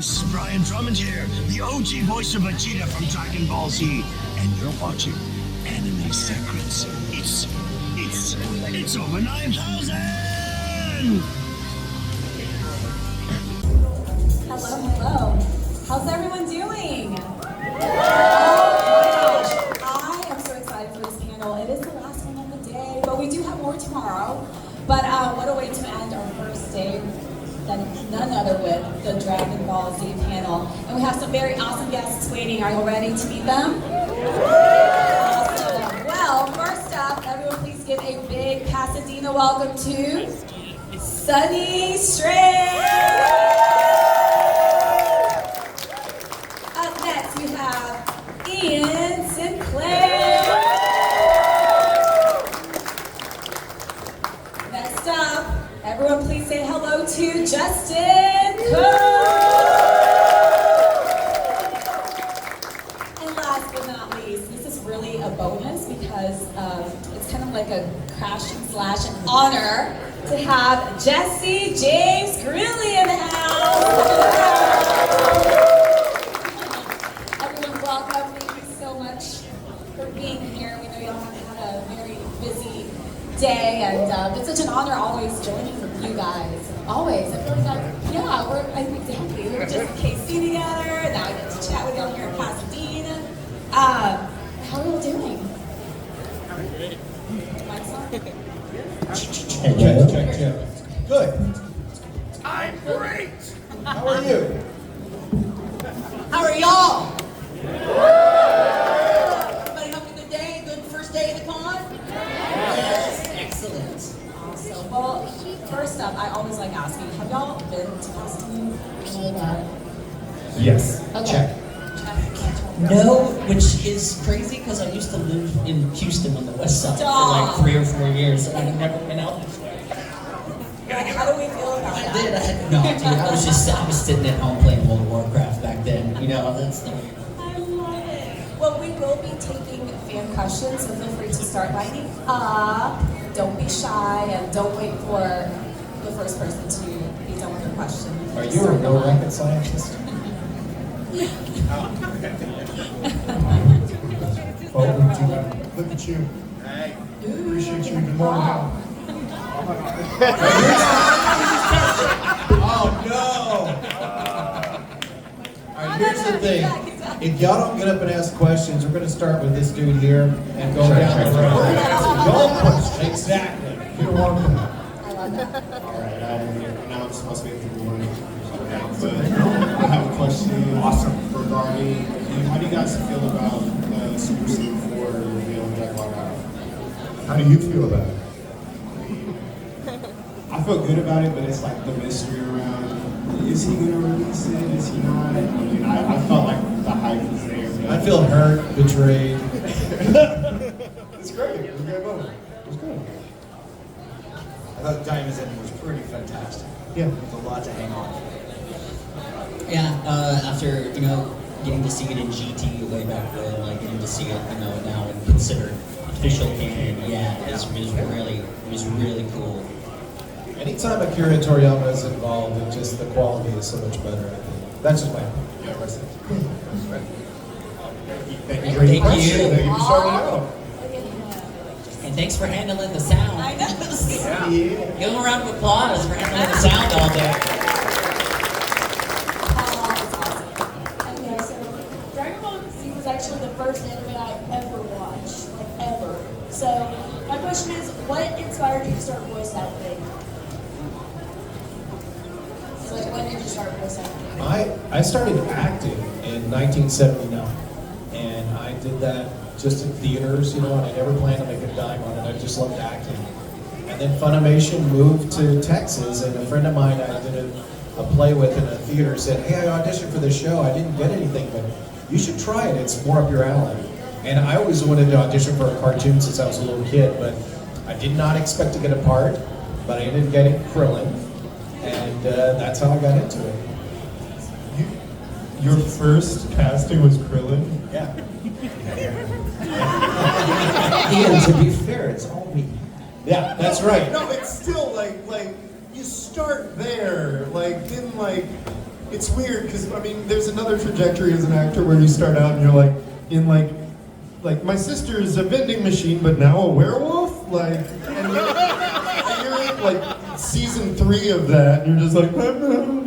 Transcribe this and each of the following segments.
This is Brian Drummond here, the OG voice of Vegeta from Dragon Ball Z, and you're watching Anime Secrets. It's over 9,000! Hello. How's everyone doing? Oh my gosh, I am so excited for this panel. It is the last one of the day, but we do have more tomorrow. But what a way to end our first day than none other with the Dragon Ball Z panel. And we have some very awesome guests waiting. Are you ready to meet them? Awesome. Well, first up, everyone please give a big Pasadena welcome to Sonny Strait. Up next, we have Ian Sinclair. Next up, everyone please say hello to Justin Coe. And last but not least, this is really a bonus because it's kind of like a crashing / an honor to have Jessie James Grelle in the house. Everyone, welcome. Thank you so much for being here. We know you all have had a very busy day, and it's such an honor always joining with you guys. Always. I feel like, exactly. We were just in KC together. Now I get to chat with y'all here in Pasadena. How are you all doing? Great. Mike's on? Check. Good. I'm great! How are you? How are y'all? Everybody having a good day? Good first day of the con? Yes. Excellent. Awesome. Well, first up, I always like asking, have y'all been to Pasadena? Yes. Okay. Check. No, which is crazy because I used to live in Houston on the west side for like 3 or 4 years, and I've never been out this way. How do we feel about that? I had no idea. I was sitting at home playing World of Warcraft back then. You know, that's the way. I love it. Well, we will be taking fan questions, so feel free to start lining up. Don't be shy, and don't wait for the first person to be done with their question. Are you a no rocket scientist? Look at you. Hey. Appreciate you. Good morning. Oh no! Alright, here's the thing. If y'all don't get up and ask questions, we're going to start with this dude here and go down the road. Y'all push. Exactly. You don't want to. I love that. Alright, now I'm supposed to be through one. But I have a question. Awesome. Regarding, how do you guys feel about the Super Scene 4 reveal that got out? How do you feel about it? I feel good about it, but it's like the mystery around, is he gonna release it? Is he not? I mean, I felt like the hype was there. But I feel hurt, betrayed. It's great. It was a great moment. It was good. I thought Diamond's ending was pretty fantastic. Yeah. There's a lot to hang on. Yeah, after getting to see it in GT way back when, like getting to see it, now and considered official canon. Yeah, it was really cool. Anytime a Curatoriama is involved, it just the quality is so much better. I think. That's just my opinion. yeah, that's it. Thank you. Thank you for starting out. And thanks for handling the sound. I know. Yeah. Give them a round of applause for handling the sound all day. Okay, so Dragon Ball Z was actually the first anime I ever watched, like ever. So my question is, what inspired you to start voice acting? So like, when did you start voice acting? I started acting in 1979, and I did that just in theaters, and I never planned to make a dime on it. I just loved acting. And then Funimation moved to Texas, and a friend of mine I did a play with in a theater said, "Hey, I auditioned for this show. I didn't get anything, but you should try it. It's more up your alley." And I always wanted to audition for a cartoon since I was a little kid, but I did not expect to get a part, but I ended up getting Krillin, and that's how I got into it. Your first casting was Krillin? Yeah. Ian, to be fair, it's all me. Yeah, that's right. No, it's still like you start there, then it's weird because I mean, there's another trajectory as an actor where you start out and you're like in like my sister is a vending machine, but now a werewolf. Like, and you're in like season 3 of that, and you're just like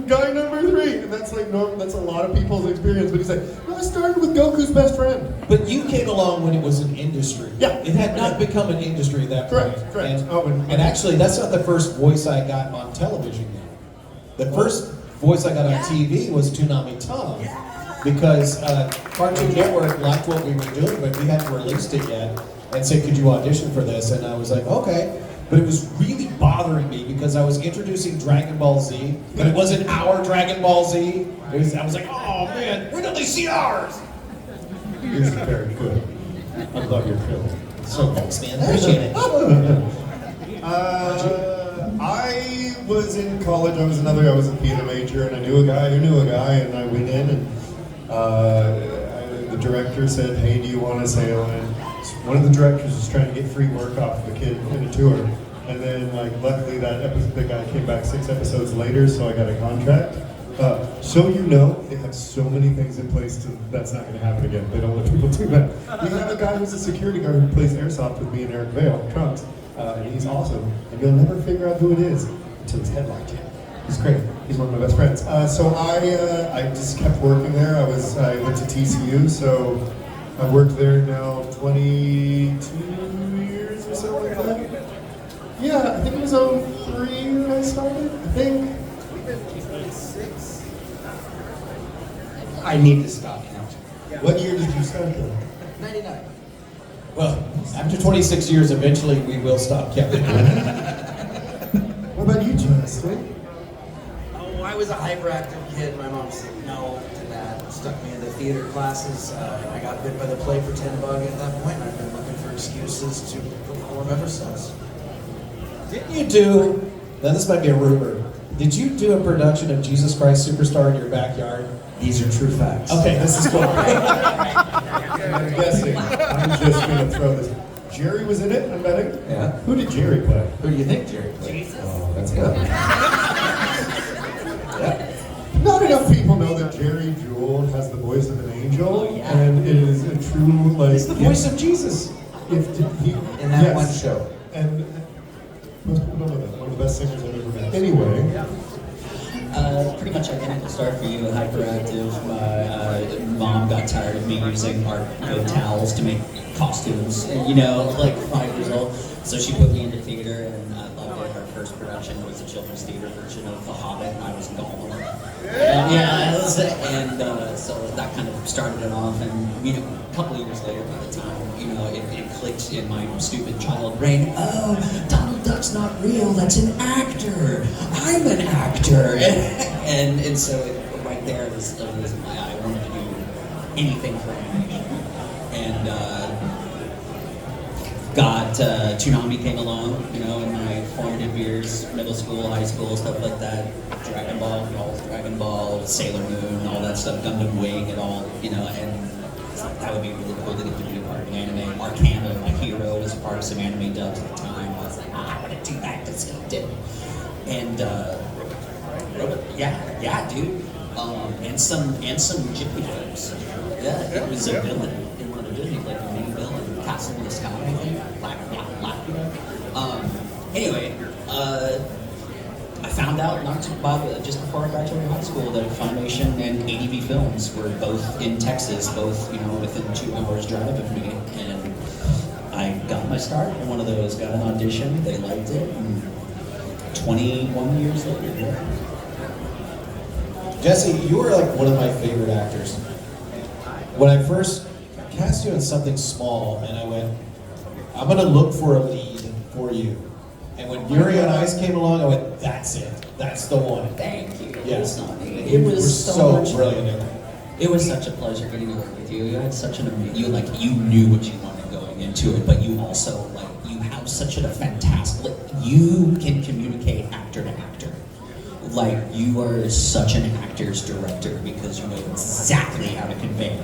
guy number 3, and that's like normal. That's a lot of people's experience. But he's like, no, I started with Goku's best friend. But you came along when it was an industry. Yeah. It had not become an industry at that point. Correct. And actually, that's not the first voice I got on television now. The first voice I got on TV was Toonami Tom. Because Cartoon Network liked what we were doing, but we hadn't released it yet, and said, could you audition for this? And I was like, okay. But it was really bothering me because I was introducing Dragon Ball Z, but it wasn't our Dragon Ball Z. I was like, oh man, when did they see ours? Yours is very good. I love your film. So thanks, man. Appreciate it. I was in college. I was a theater major, and I knew a guy who knew a guy, and I went in, and the director said, hey, do you want to sail in? One of the directors was trying to get free work off of a kid in a tour, and then like luckily the guy came back 6 episodes later, so I got a contract. So you know, they have so many things in place that's not going to happen again. They don't let people do that. We have a guy who's a security guard who plays airsoft with me and Eric Vale, Trunks, and he's awesome. And you'll never figure out who it is until it's headlocked you. He's great. He's one of my best friends. So I just kept working there. I went to TCU, so I've worked there now 22 years or so like that. Yeah, I think it was 03 when I started, I think. I need to stop now. What year did you start there? 99. Well, after 26 years, eventually we will stop, Kevin. What about you, Justin? Oh, I was a hyperactive kid. My mom said no to that. Stuck me in the theater classes. I got bit by the plague for 10 bug at that point, and I've been looking for excuses to perform ever since. Didn't you do, now this might be a rumor, did you do a production of Jesus Christ Superstar in your backyard? These are true facts. Okay, this is cool. I'm guessing. I'm just going to throw this. Jerry was in it, I'm betting? Yeah. Who did Jerry play? Who do you think Jerry played? Jesus. Oh, that's good. Yeah. Not enough people know that Jerry Jewell has the voice of an angel, and it is a true, like... It's the voice of Jesus. In that one show. And most people don't know that. One of the best singers I've ever met. Anyway. Pretty much identical start for you, hyperactive. My mom got tired of me using art towels to make costumes, like 5 years old. So she put me into theater, and I loved it. Our first production was a children's theater version of The Hobbit, and I was Gollum. So that kind of started it off, and a couple of years later, by the time it clicked in my stupid child brain. Oh, Donald Duck's not real. That's an actor. I'm an actor, and so right there was the reason why I wanted to do anything for animation, and Toonami came along, in my formative years, middle school, high school, stuff like that. Dragon Ball, Sailor Moon, all that stuff, Gundam Wing, and all, and it's like, that would be really cool to get to be a part of an anime. Arcana, my hero, was a part of some anime dubs at the time. I was like, I want to do that, just did it. And yeah, dude. And some Ghibli films. Yeah, it was a villain in one of the Disney, like the main villain, Castle in the Sky, I think. Black. Anyway, I found out just before I graduated high school that Funimation and ADV Films were both in Texas, both within 2 hours drive of me, and I got my start in one of those. Got an audition, they liked it, and 21 years later. Jesse, you were like one of my favorite actors. When I first cast you in something small, and I went, I'm gonna look for a lead for you. And when Yuri on Ice came along, I went, that's it. That's the one. Thank you. Yes. It was so brilliant in it. It was such a pleasure getting to work with you. You had such an amazing, you knew what you wanted going into it, but you also, you have such a fantastic, you can communicate actor to actor. You are such an actor's director because you know exactly how to convey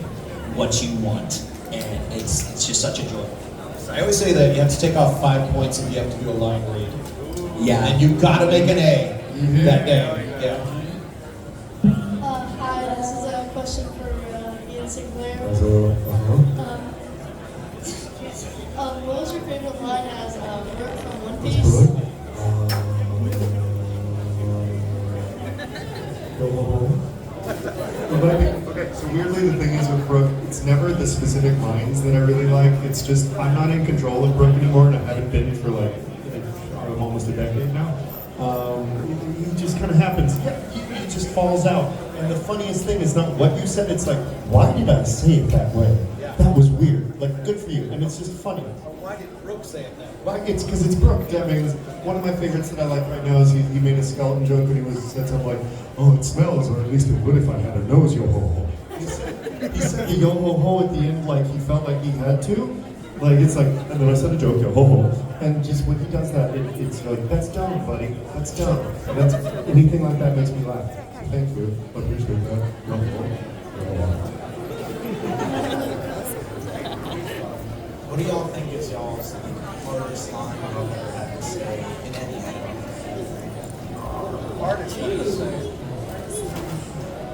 what you want, and it's just such a joy. I always say that you have to take off 5 points if you have to do a line read. Yeah. And you've got to make an A that day. Yeah. yo ho ho. Okay, so weirdly the thing is with Brooke, it's never the specific lines that I really like. It's just I'm not in control of Brooke anymore, and I haven't been for like almost a decade now. It just kind of happens. Yeah, it just falls out. And the funniest thing is not what you said. It's like, why did I say it that way? That was weird. Like, good for you. And it's just funny. Why did Brooke say it that way? Well, it's because it's Brooke. I mean, one of my favorites that I like right now is he made a skeleton joke when he said something like, "Oh, it smells, or at least it would if I had a nose, yo ho ho." He said the yo ho ho at the end like he felt like he had to. Like it's like, and then I said a joke, yo ho ho, and just when he does that, it's like that's dumb, buddy. That's dumb. And that's anything like that makes me laugh. So thank you. I appreciate that. Yo ho ho. Yo ho ho. What do y'all think is y'all's hardest line you've ever had to say in any anime? Hardest thing to say.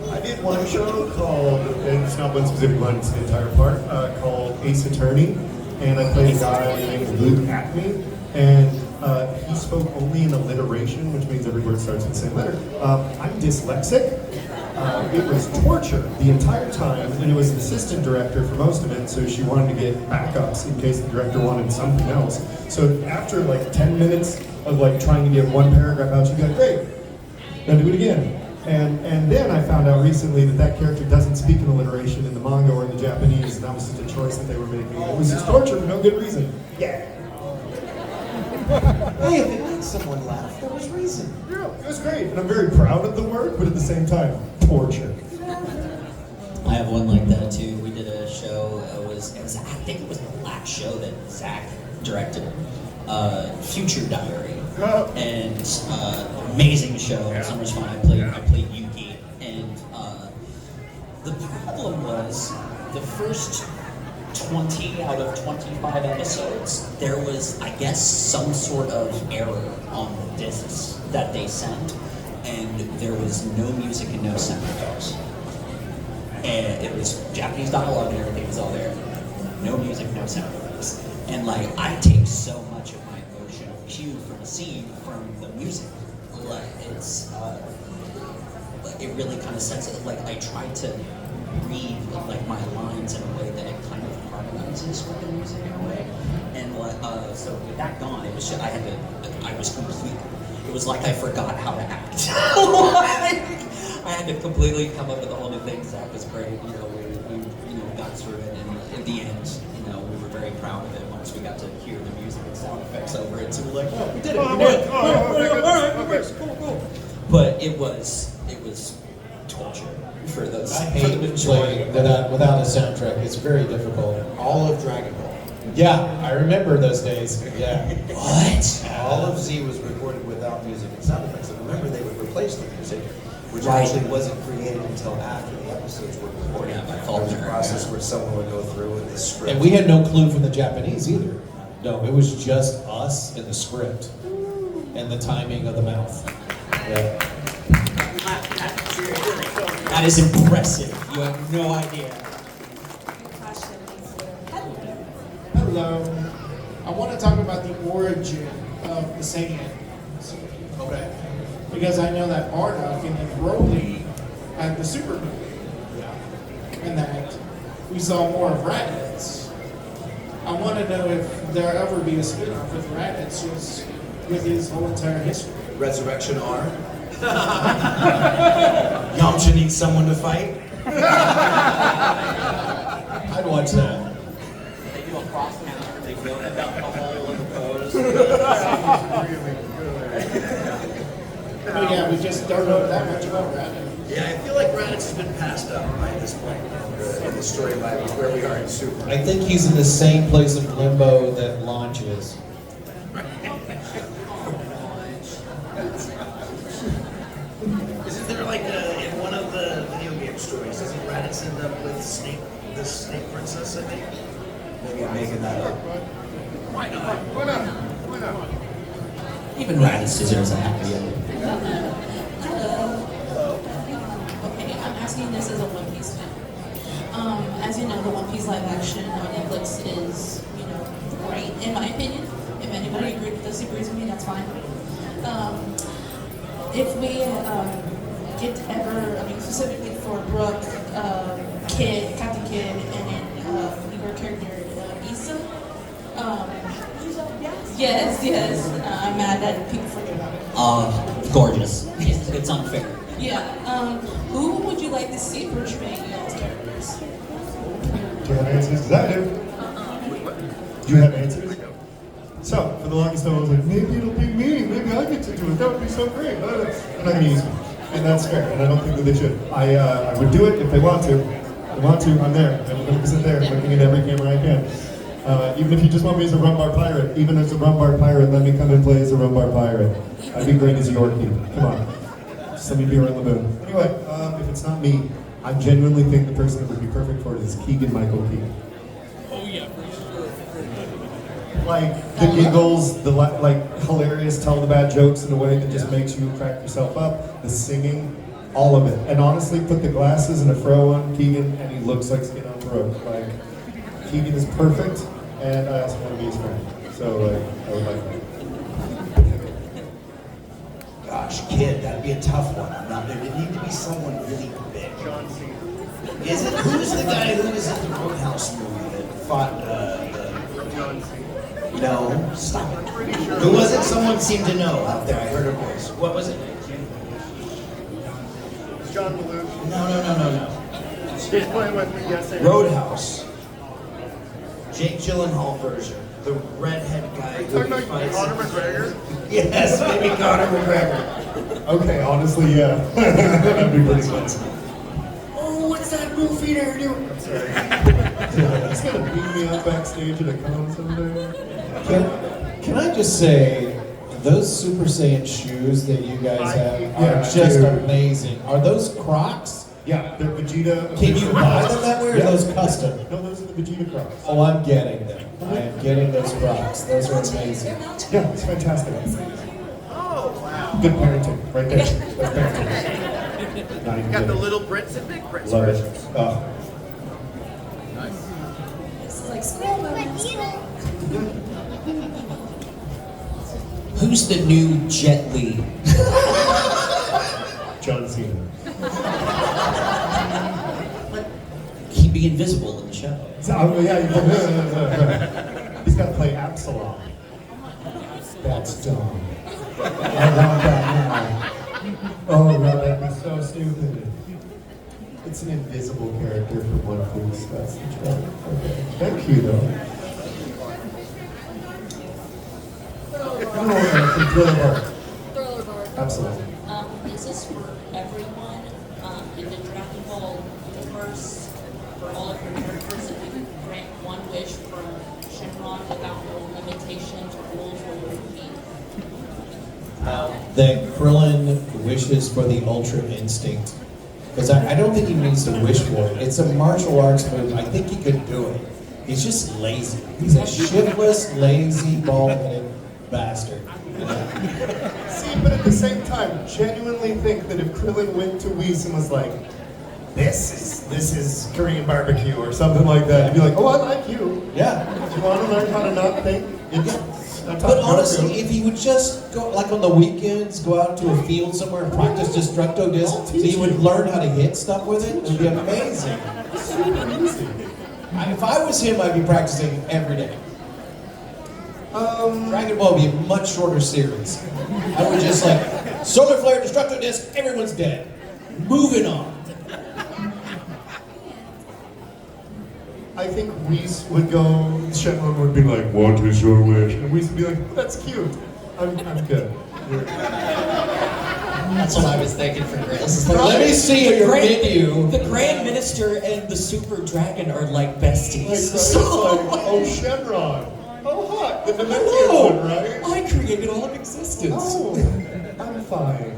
I did one show called, and it's not one specific one, it's the entire part, called Ace Attorney, and I played a guy named Luke Acme, and he spoke only in alliteration, which means every word starts with the same letter. I'm dyslexic. It was torture the entire time, and it was the assistant director for most of it, so she wanted to get backups in case the director wanted something else. So after like 10 minutes of like trying to get one paragraph out, she'd be like, great, now do it again. And then I found out recently that character doesn't speak in alliteration in the manga or in the Japanese, and that was just a choice that they were making. It was just torture for no good reason. Yeah. Hey, if it makes someone laugh, there was reason. Yeah, it was great, and I'm very proud of the word, but at the same time, torture. I have one like that too. We did a show. I think it was the last show that Zach directed. Future Diary, and amazing show. So much fun. I played Yuki, and the problem was the first 20 out of 25 episodes, there was, I guess, some sort of error on the discs that they sent, and there was no music and no sound effects. And it was Japanese dialogue and everything was all there. No music, no sound effects. And like, I take so much of my emotional cue from a scene from the music. Like, it's, it really kind of sets it, like, I try to read like my lines in a way that it kind of harmonizes with the music in a way. And so with that gone, it was just, I was complete. It was like I forgot how to act. I had to completely come up with a whole new thing. Zach was great. You know, we got through it, and in the end, we were very proud of it once we got to hear the music and sound effects over it. So we're like, oh, we did it. We did it. All right, cool. But it was torture for those. I hate playing without a soundtrack. It's very difficult. All of Dragon Ball. Yeah, I remember those days. Yeah. What? All of Z was recorded without music and sound effects. And remember, they would replace the music, which Right. actually wasn't created until after the episodes were recorded. Yeah, by There fault was a there, process yeah. where someone would go through with the script. And we had no clue from the Japanese either. No, it was just us and the script and the timing of the mouth. Yeah. That is impressive. You have no idea. Hello. I want to talk about the origin of the Saiyan. Okay. Because I know that Bardock and then Broly had the super movie. And that we saw more of Raditz. I want to know if there'll ever be a spin-off with Raditz just with his whole entire history. Resurrection arm. Yamcha needs someone to fight. I'd watch that. They do a cross counter. They go about the hole in the pose. But yeah, we just don't know that much about Raditz. Yeah, I feel like Raditz has been passed up by this point in the storyline with where we are in Super. I think he's in the same place of limbo that Launch is. Isn't there like in one of the video game stories, doesn't Raditz end up with the Snake Princess, I think? Maybe I'm making that up. Why not? Even Raditz deserves a happy ending. Hello. Okay, I'm asking this as a One Piece fan. As you know, the One Piece live action on Netflix is, great in my opinion. If anybody disagrees with me, that's fine. If we get to ever, I mean, specifically for Brooke, Kid, Captain Kidd, and then your character, Issa. Yes. I'm mad that people forget about it. Gorgeous. It's unfair. Yeah. Who would you like to see portraying y'all's characters? Do you have answers? Because I do. Do you have answers? So, for the longest time, I was like, maybe it'll be me. Maybe I get to do it. That would be so great. They're not going to use me. And that's fair. And I don't think that they should. I would do it if they want to. If they want to, I'm there. I'm 100% there, looking at every camera I can. Even if you just want me as a rum bar pirate, even as a rum bar pirate, let me come and play as a rum bar pirate. I'd be great as Yorkie. Come on. Just let me be around the moon. Anyway, if it's not me, I genuinely think the person that would be perfect for it is Keegan-Michael Key. Oh yeah, for sure. Like the giggles, the like hilarious, tell the bad jokes in a way that just makes you crack yourself up. The singing, all of it. And honestly, put the glasses and a fro on Keegan, and he looks like skin on throat. Like Keegan is perfect, and I also want to be his friend. So I would like that. Gosh, Kid, that'd be a tough one. It'd need to be someone really big. Is it? Who's the guy who was in the Roadhouse movie that fought John Cena? No, stop it. Who was it? Someone seemed to know out there. I heard a voice. What was it? John Belushi. No. He's playing with me, yes. Roadhouse. Jake Gyllenhaal version. The redhead guy who fights. Conor McGregor? Yes, maybe Conor McGregor. Okay, honestly, yeah. That'd be pretty fun. Oh, what's that goofy there doing? I'm sorry. He's gonna beat me up backstage at a con someday. Can I just say, those Super Saiyan shoes that you guys have are just dude. amazing. Are those Crocs? Yeah, they're Vegeta. Can you buy them that way, or are those custom? No, those are the Vegeta Crocs. Oh, I'm getting them. I am getting those Crocs. Those are amazing. Yeah, it's fantastic. Oh wow. Good parenting, right there. That's parenting. Not even Got the kidding. little Brits and big Brits. Love it. versions. Oh. This is like school moments. Who's the new Jet Li? John Cena. He'd be invisible in the show. He's got to play Absalom. That's dumb. I want that now. Oh, no, that'd be so stupid. It's an invisible character for One Piece. That's the joke. Okay. Thank you, though. From Thriller Bark. Thriller Bar. Absolutely. Is this for everyone? In the Dragon Ball universe, for all of your characters, if you could grant one wish for Shenron without no limitations or rules, what would it be? That Krillin wishes for the Ultra Instinct. Because I don't think he needs to wish for it. It's a martial arts move. I think he could do it. He's just lazy. He's a shiftless, lazy, bald-headed bastard. See, but at the same time, genuinely think that if Krillin went to Whis and was like, this is Korean barbecue or something like that, he'd be like, oh, I like you. Yeah. Do you want to learn how to not think? But honestly, if he would just go, like on the weekends, go out to a field somewhere and practice Destructo Disc, so you would learn how to hit stuff with it, it would be amazing. Super easy. If I was him, I'd be practicing every day. Dragon Ball would be a much shorter series. I would just like, Solar Flare, Destructo Disc, everyone's dead. Moving on. I think Whis would go, Shenron would be like, what is your wish? And Whis would be like, that's cute. I'm good. That's what I was thinking for Grills. Let me see your menu. The Grand Minister and the Super Dragon are like besties. It's like, oh, Shenron. Oh, hot. The Namekian one, right? I created all of existence. Oh, I'm fine.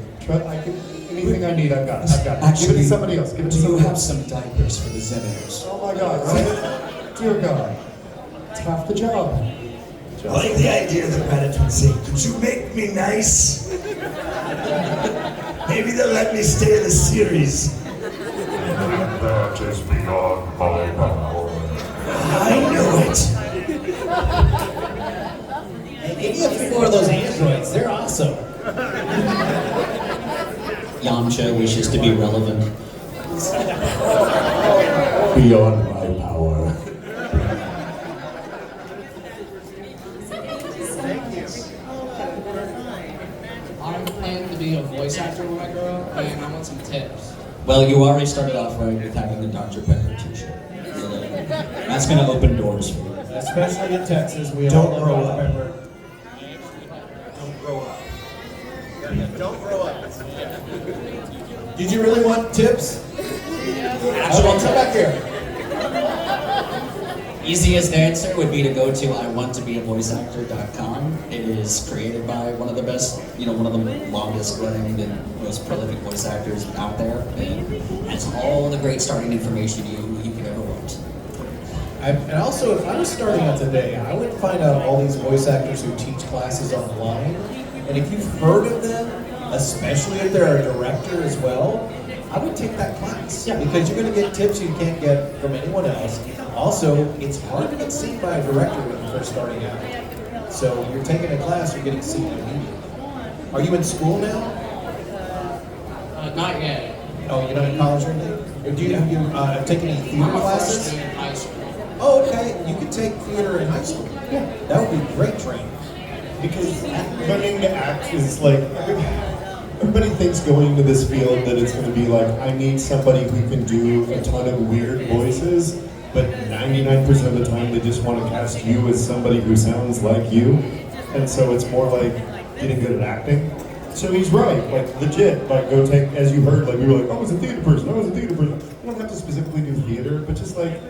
Anything I need, I've got. Give it to Actually, somebody else. Give it to do you somebody have else. some diapers for the Zenitors? Oh my God, right? Dear God. It's half the job. I like the idea that Raditz would say, could you make me nice? Maybe they'll let me stay in the series. That is beyond my power. I knew it. Hey, give me a few more of those androids. They're awesome. Yamcha wishes to be relevant. Beyond my power. I'm planning to be a voice actor when I grow up, and I want some tips. Well, you already started off right with having the Dr. Pepper t-shirt. That's going to open doors for you. Especially in Texas, we Don't all grow love up. pepper. Don't grow up. Don't grow up. Did you really want tips? Actual Come back here. Easiest answer would be to go to iwanttobeavoiceactor.com. It is created by one of the best, one of the longest running and most prolific voice actors out there. And has all the great starting information you could ever want. And also, if I was starting out today, I would find out all these voice actors who teach classes online. And if you've heard of them, especially if they're a director as well, I would take that class. Yeah. Because you're going to get tips you can't get from anyone else. Also, it's hard to get seen by a director when you're first starting out. So you're taking a class, you're getting seen immediately. Are you in school now? Not yet. Oh, you're not in college or anything? Or do you have taken any theater I'm a classes? freshman in high school. Oh, okay. You could take theater in high school. Yeah. That would be great training. Because learning to act is like, everybody thinks going into this field that it's going to be like, I need somebody who can do a ton of weird voices, but 99% of the time they just want to cast you as somebody who sounds like you. And so it's more like getting good at acting. So he's right, like legit, like go take, as you heard, like we were like, oh, I was a theater person, I was a theater person. You don't have to specifically do theater, but just like,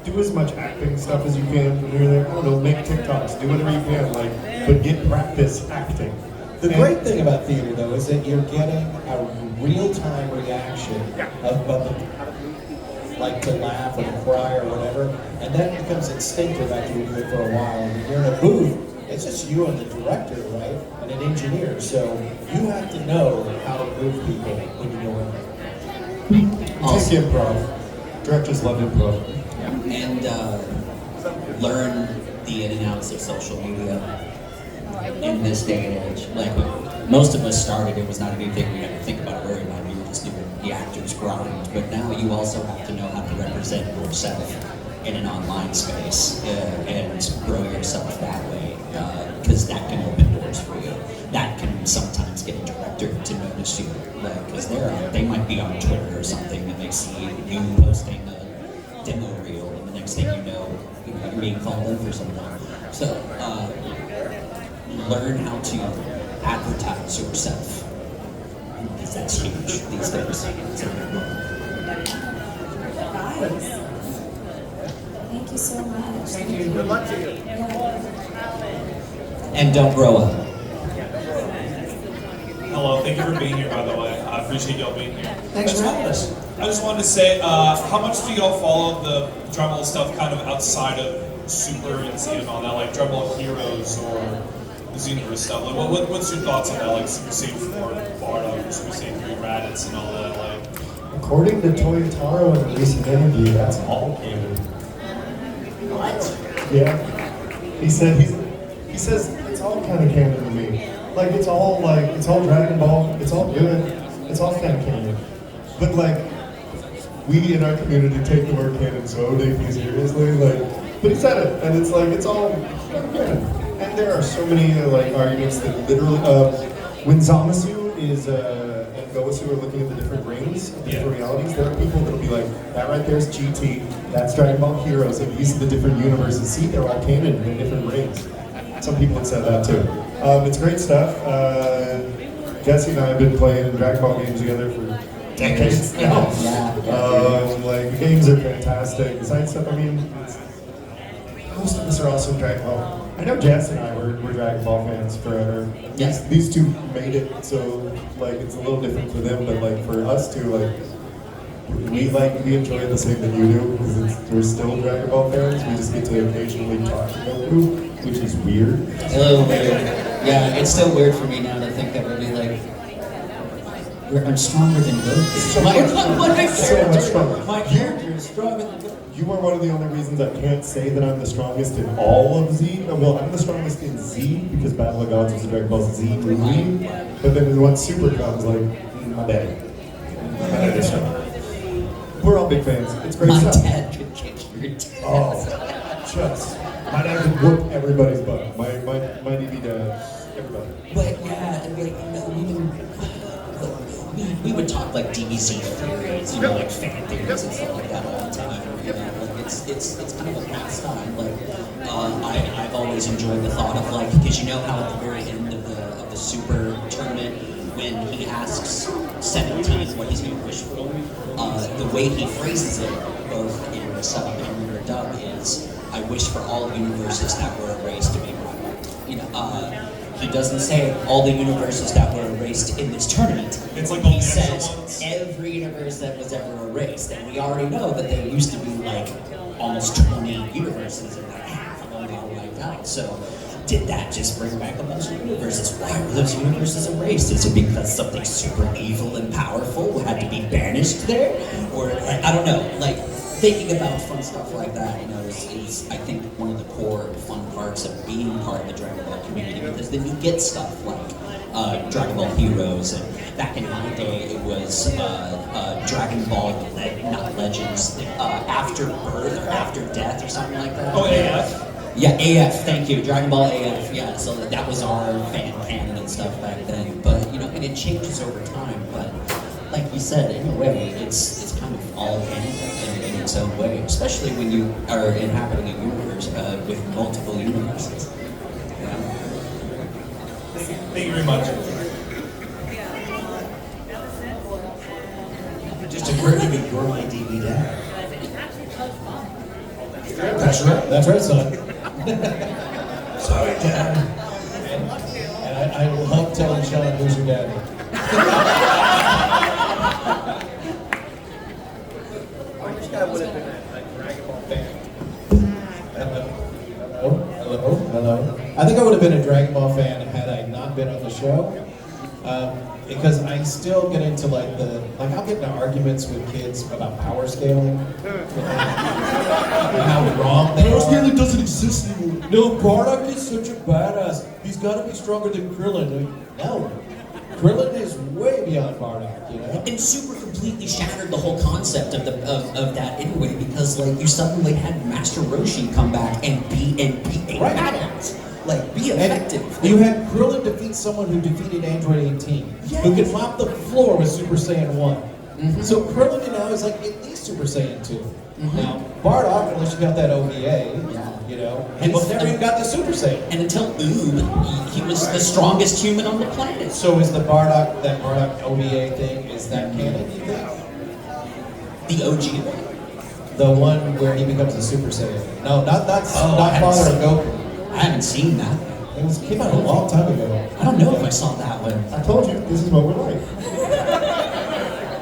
do as much acting stuff as you can. When you're there, I don't know, make TikToks, do whatever you can, like, but get practice acting. The great thing about theater, though, is that you're getting a real-time reaction of public, like to laugh or to cry or whatever, and that becomes instinctive after you do it for a while. And when you're in a booth, it's just you and the director, right, and an engineer. So you have to know how to move people when you go in there. Also, take improv. Directors love improv. And learn the in and outs of social media in this day and age. Like, most of us started, it was not anything we had to think about worrying about. We were just doing the actor's grind. But now you also have to know how to represent yourself in an online space and grow yourself that way, because that can open doors for you. That can sometimes get a director to notice you, because they might be on Twitter or something and they see you posting a demo reel, and the next thing you know, you're being called in for something. So learn how to advertise yourself, because that's huge these days. Guys, thank you so much. Thank you. Good luck to you. And don't grow up. Hello, thank you for being here, by the way. I appreciate y'all being here. Thanks for having us. I just wanted to say, how much do y'all follow the drumroll stuff kind of outside of Super and Scene and all that, like drumroll heroes or the Xenoverse stuff? Like, what's your thoughts on that, like Super Saiyan 4, Bardock, or Super Saiyan 3, Raditz, and all that? Like, according to Toyotaro in a recent interview, that's all canon. What? Yeah. He says it's all kind of canon to me. Like it's all Dragon Ball, it's all good, it's all kind of canon. But like, we in our community take the word canon so deeply seriously, but he said it, and it's like, it's all canon. And there are so many like arguments that literally, when Zamasu and Gowasu are looking at the different rings, the different realities, there are people that'll be like, that right there's GT, that's Dragon Ball Heroes, and these are the different universes. See, they're all canon in different rings. Some people have said that too. It's great stuff. Jesse and I have been playing Dragon Ball games together for decades now. Like, the games are fantastic. The side stuff, I mean, most of us are also Dragon Ball. I know Jess and I were Dragon Ball fans forever. Yes. These two made it, so like it's a little different for them, but like for us too, like we enjoy it the same that you do, because we're still Dragon Ball fans. We just get to occasionally talk to Goku, which is weird. A little weird. Yeah, it's still weird for me now to think that we'll be like, I'm stronger than Goku. So much stronger. My character is stronger than Goku. You are one of the only reasons I can't say that I'm the strongest in all of Z. Well, I'm the strongest in Z because Battle of Gods was a Dragon Ball Z movie. But then once Super comes, like, my daddy. My dad is so. We're all big fans. It's great My stuff. dad could kick your dad. Oh, just. My dad could whoop everybody's butt. My DB dad, everybody. But yeah, and like, we would talk like DBZ theories, you know, like fan theories and stuff like that all the time. You know, like it's kind of a pastime. Like I've always enjoyed the thought of like, because you know how at the very end of the Super tournament, when he asks 17 what he's going to wish for, the way he phrases it, both in the sub and in the dub, is I wish for all universes that were erased to be brought back. You know, he doesn't say all the universes that were erased in this tournament. It's like all he the extra says ones. every universe that was ever erased, and we already know that there used to be like almost 20 universes, and like half of them got wiped out. So, did that just bring back a bunch of universes? Why were those universes erased? Is it because something super evil and powerful had to be banished there, or I don't know, like. Thinking about fun stuff like that, you know, is I think one of the core fun parts of being part of the Dragon Ball community, because then you get stuff like Dragon Ball Heroes, and back in my day it was Dragon Ball, not Legends, After Birth or After Death or something like that. Oh, AF? Yeah, AF, thank you, Dragon Ball AF, yeah, so that was our fan canon and stuff back then, but, you know, and it changes over time, but like you said, in a way, it's kind of all canon in its own way, especially when you are inhabiting a universe with multiple universes. Yeah. Thank you very much. Just a great big girl my DB dad. That's right, son. Sorry, Dad. And I love telling Sean who's your daddy. I wish I would have been a Dragon Ball fan. Hello. I think I would have been a Dragon Ball fan had I not been on the show. Because I still get into I'll get into arguments with kids about power scaling. And how wrong they are. really doesn't exist anymore. No, Bardock is such a badass. He's got to be stronger than Krillin. No, Krillin is way beyond Bardock, you know? And Super completely shattered the whole concept of that anyway, because like you suddenly had Master Roshi come back and be a Right. badass. Like, be effective. And you had Krillin defeat someone who defeated Android 18, who could mop the floor with Super Saiyan 1. Mm-hmm. So Krillin now is like at least Super Saiyan 2. Mm-hmm. Now, Bardock, unless you got that OVA, you know, and he's never even got the Super Saiyan. And until Oob, he was the strongest human on the planet. So is that Bardock OVA thing, is that canon, you think? The OG one? The one where he becomes a Super Saiyan. No, not Father of Goku. I haven't seen that. It came out a long time ago. I don't know if I saw that one. I told you, this is what we're like.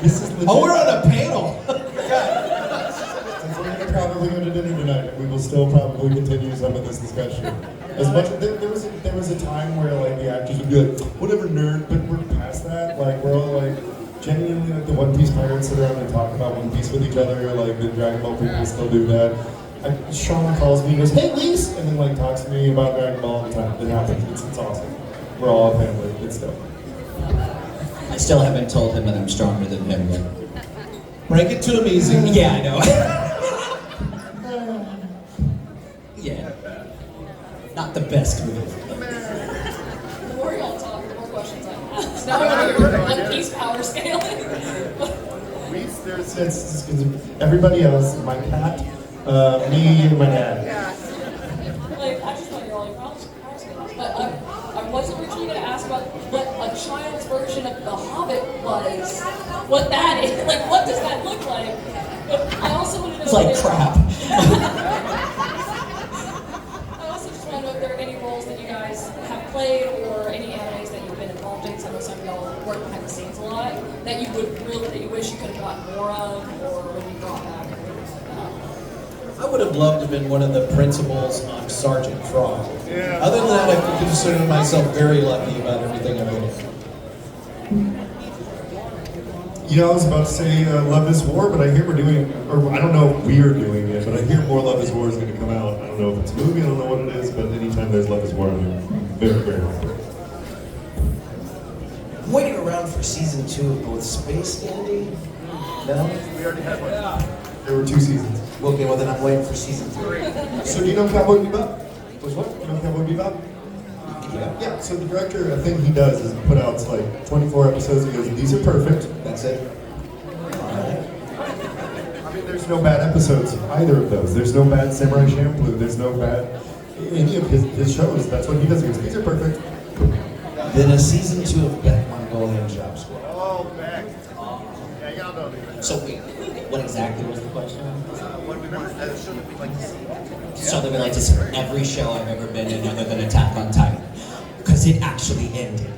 This is legit. Oh, we're on a panel! Since we're gonna probably go to dinner tonight, we will still probably continue some of this discussion. As much there was a time where like the actors would be like, whatever nerd, but we're past that. Like we're all like genuinely like the One Piece pirates sit around and talk about One Piece with each other. Like the Dragon Ball people still do that. Sean calls me and goes, "Hey, Whis," and then like talks to me about Dragon Ball all the time. It happens. It's awesome. We're all a family. It's dope. I still haven't told him that I'm stronger than him yet. Break it to him easy. Yeah, I know. Yeah. Not the best move. The more y'all talk, the more questions I ask. Now I want to hear One Piece power scaling. It's everybody else, my cat, me, and my dad. Like, I just thought you were all like power scalers. But I was originally going to ask about what a child's version of The Hobbit was. What that is. Like, what does that look like? But I also want to know. It's like crap. I also just want to know if there are any roles that you guys have played or any animes that you've been involved in. Because I know some of y'all work behind the scenes a lot. That you wish you could have gotten more of, or would be brought back. I would have loved to have been one of the principals on Sergeant Frog. Yeah. Other than that, I consider myself very lucky about everything I've been in. You know, I was about to say Love is War, but I hear we're doing, or I don't know if we're doing it, but I hear more Love is War is going to come out. I don't know if it's a movie, I don't know what it is, but anytime there's Love is War, I'm very, very happy. I'm waiting around for season 2 of both Space Dandy. No? We already had one. There were 2 seasons. Okay, well then I'm waiting for season 3. So do you know Cowboy Bebop? Which one? You know Cowboy Bebop? Yeah. Yeah, so the director, the thing he does is put out like 24 episodes. He goes, these are perfect. That's it. I mean, there's no bad episodes, either of those. There's no bad Samurai Champloo. There's no bad, any of his shows. That's what he does. He goes, these are perfect. Then a season 2 of Beck Mongolian Job Squad. Oh, Beck. Yeah, y'all know me. So wait, what exactly was the question? What do we want to show that we'd like to see? So that we like to see every show I've ever been in other than Attack on Titan. Because it actually ended.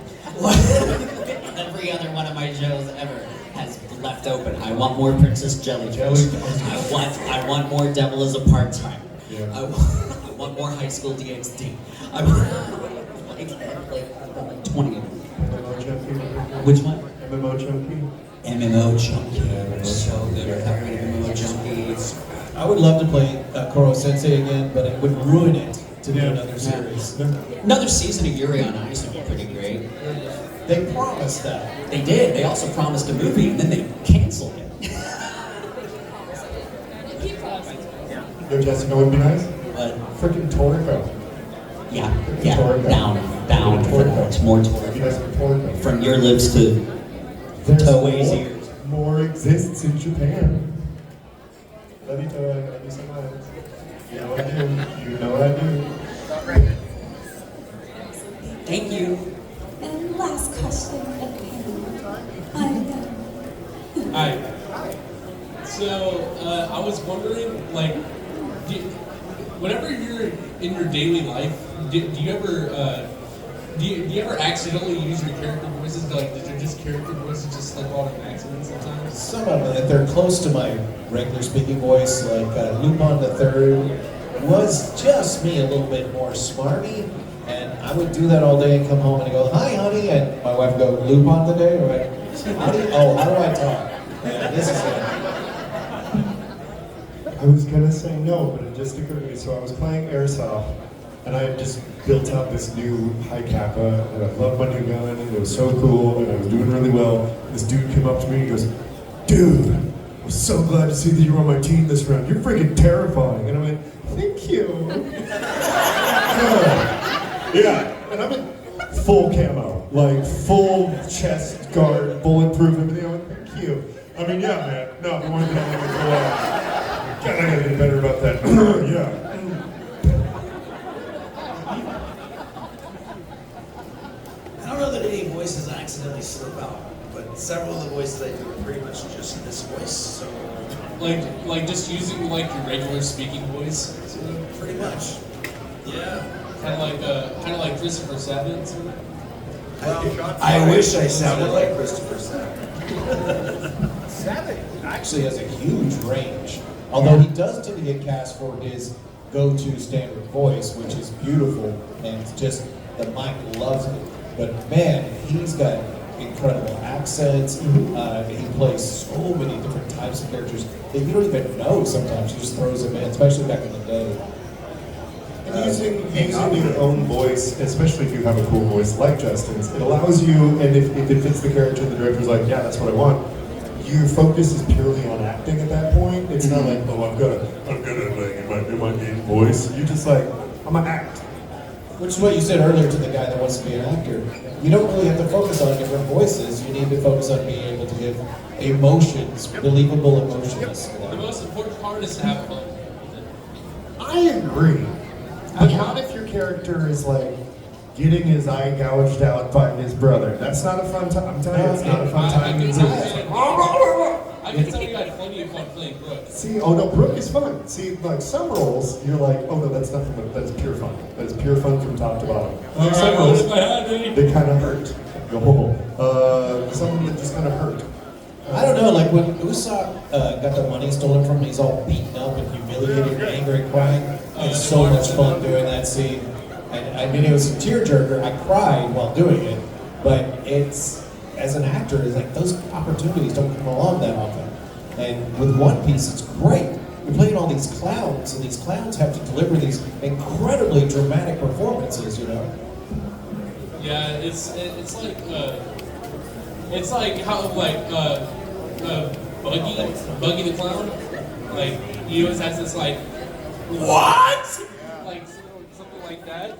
Every other one of my shows ever has left open. I want more Princess Jellyfish. I want more Devil as a Part-Time. Yeah. I want more High School DxD. I want like 20 of them. MMO Junkie. Which one? MMO Junkie. MMO Junkie. So good. MMO Junkies. I would love to play Koro Sensei again, but it would ruin it to do another series. Another season of Yuri on Ice would be pretty great. They promised that. They did. They also promised a movie, and then they canceled it. Yo, Jessica would be nice. Freaking Toriko. Yeah, Toriko. down for that. More Toriko. From your lips to Toei's ears. More exists in Japan. Love you, Toei. Love you so much. You know I do. You know I do. Thank you. And last question. I'm done. Hi. So, I was wondering, like, whenever you're in your daily life, do you ever accidentally use your character voices? Like, did your just character voices just slip out on accident sometimes? Some of them, if they're close to my regular speaking voice, like Lupin III was just me a little bit more smarmy, and I would do that all day and come home and go, "Hi, honey," and my wife would go, "Lupin today?" Or how do I talk? Yeah, this is it. I was gonna say no, but it just occurred to me. So I was playing Airsoft, and I had just built out this new high kappa, and I loved my new gun, and it was so cool, and I was doing really well. This dude came up to me and goes, "Dude, I'm so glad to see that you're on my team this round. You're freaking terrifying." And I went, "Thank you." Yeah, and I'm in full camo, like full chest guard, bulletproof, everything. I went, "Thank you." I mean, yeah, man. No, the one thing I'm gonna go out. God, I gotta get better about that. Yeah. I don't know that any voices accidentally slip out, but several of the voices I do are pretty much just this voice, so... Like just using like your regular speaking voice? Sort of? Pretty much. Yeah. Kind of like Christopher Sabat, sort of? I wish I sounded like Christopher Sabat. Sabat actually has a huge range. Although he does tend to get cast for his go-to standard voice, which is beautiful, and just the mic loves it. But man, he's got incredible accents. He plays so many different types of characters that you don't even know sometimes. He just throws them in, especially back in the day. And using your own voice, especially if you have a cool voice like Justin's, it allows you, and if it fits the character, the director's like, yeah, that's what I want. Your focus is purely on acting at that point. It's not like, oh, I'm gonna like in my main voice. You're just like, I'm gonna act. Which is what you said earlier to the guy that wants to be an actor. You don't really have to focus on different voices. You need to focus on being able to give emotions, believable emotions. The most important part is to have fun. I agree. But not if your character is like getting his eye gouged out by his brother. That's not a fun time. I'm telling you, it's not a fun time. I can tell you I had plenty of fun playing Brooke. See, oh no, Brooke is fun. See, like some roles, you're like, oh no, that's nothing but that's pure fun. That's pure fun from top to bottom. Like some roles, they kind of hurt. Some that just kind of hurt. I don't know, like when Usopp got the money stolen from him, he's all beaten up and humiliated and angry and crying. It's so much fun doing that scene. And I mean, it was a tearjerker. I cried while doing it, but it's, as an actor, it's like those opportunities don't come along that often. And with One Piece, it's great. You're playing all these clowns, and these clowns have to deliver these incredibly dramatic performances, you know? Yeah, it's like It's like how Buggy the Clown, like he always has this like what, like something like that.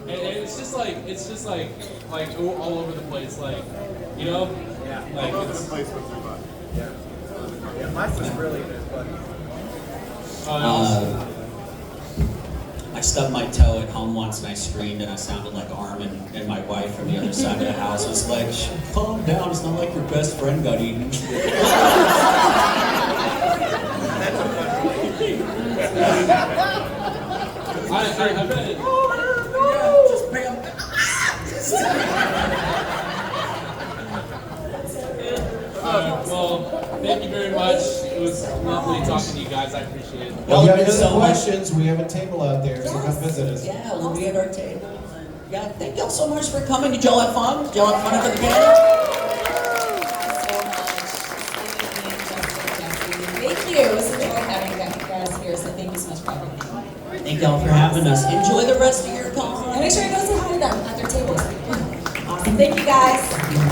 And it's just like all over the place, like you know, like all over it's the place with your butt. Yeah, mine was really good, but. I stubbed my toe at home once and I screamed and I sounded like Armin, and my wife from the other side of the house was like, calm down, it's not like your best friend got eaten. I bet it. Well, thank you very much. It was lovely talking to you guys. I appreciate it. If you have any questions, we have a table out there, so come visit us. Yeah, we'll be at our table. Yeah, thank y'all so much for coming. Did y'all have fun? Did y'all have fun at the panel? Thank you. It was a joy having you guys here, so thank you so much for having me. Thank y'all for having us. Enjoy the rest of your con. And make sure you go say hi to them at their tables. Awesome. Thank you guys.